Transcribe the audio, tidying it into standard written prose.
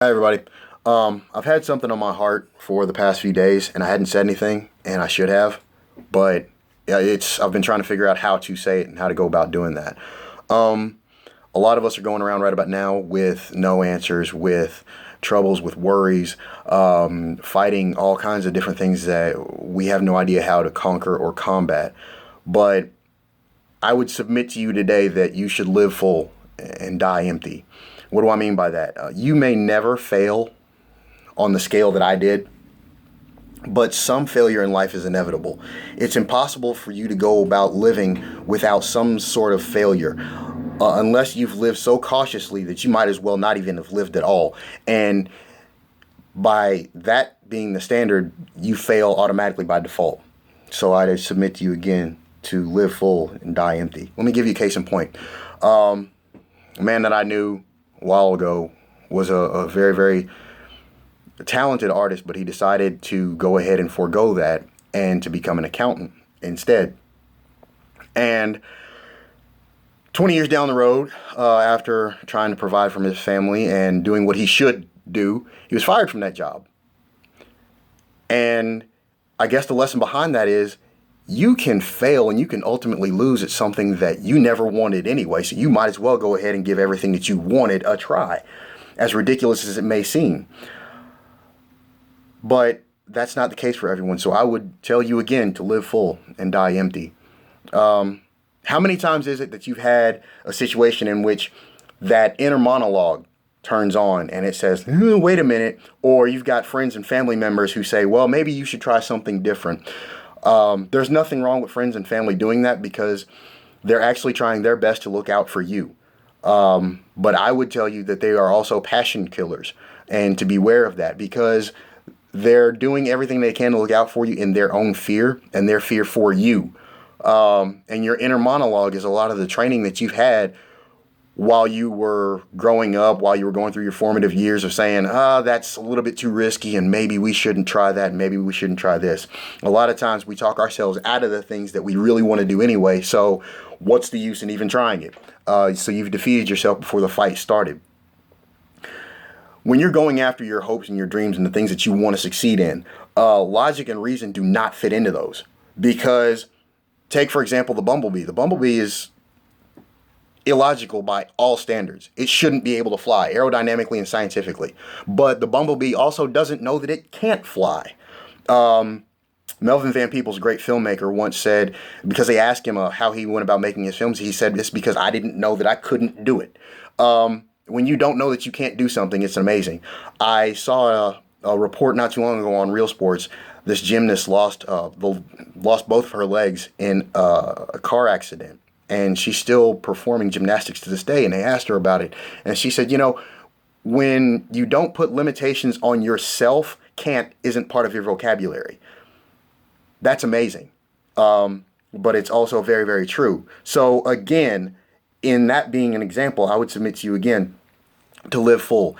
Hi, everybody. I've had something on my heart for the past few days, and I hadn't said anything, and I should have, but yeah, I've been trying to figure out how to say it and how to go about doing that. Um, a lot of us are going around right about now with no answers, with troubles, with worries, fighting all kinds of different things that we have no idea how to conquer or combat. But I would submit to you today that you should live full and die empty. What do I mean by that? You may never fail on the scale that I did, but some failure in life is inevitable. It's impossible for you to go about living without some sort of failure, unless you've lived so cautiously that you might as well not even have lived at all. And by that being the standard, you fail automatically by default. So I submit to you again to live full and die empty. Let me give you a case in point. A man that I knew a while ago was a very, very talented artist, but he decided to go ahead and forego that and to become an accountant instead. And 20 years down the road, after trying to provide for his family and doing what he should do, he was fired from that job. And I guess the lesson behind that is you can fail and you can ultimately lose at something that you never wanted anyway. So you might as well go ahead and give everything that you wanted a try, as ridiculous as it may seem. But that's not the case for everyone. So I would tell you again to live full and die empty. How many times is it that you've had a situation in which that inner monologue turns on and it says, wait a minute, or you've got friends and family members who say, well, maybe you should try something different. There's nothing wrong with friends and family doing that because they're actually trying their best to look out for you. But I would tell you that they are also passion killers and to beware of that because they're doing everything they can to look out for you in their own fear and their fear for you. And your inner monologue is a lot of the training that you've had while you were growing up, while you were going through your formative years of saying, that's a little bit too risky and maybe we shouldn't try that, and maybe we shouldn't try this. A lot of times we talk ourselves out of the things that we really want to do anyway, so what's the use in even trying it? So you've defeated yourself before the fight started. When you're going after your hopes and your dreams and the things that you want to succeed in, logic and reason do not fit into those. Because, take for example the bumblebee. The bumblebee is illogical by all standards. It shouldn't be able to fly aerodynamically and scientifically. But the bumblebee also doesn't know that it can't fly. Melvin Van Peebles, a great filmmaker, once said, because they asked him how he went about making his films, he said, it's because I didn't know that I couldn't do it. When you don't know that you can't do something, it's amazing. I saw a report not too long ago on Real Sports. This gymnast lost both of her legs in a car accident. And she's still performing gymnastics to this day. And they asked her about it. And she said, when you don't put limitations on yourself, can't isn't part of your vocabulary. That's amazing. But it's also very, very true. So again, in that being an example, I would submit to you again to live full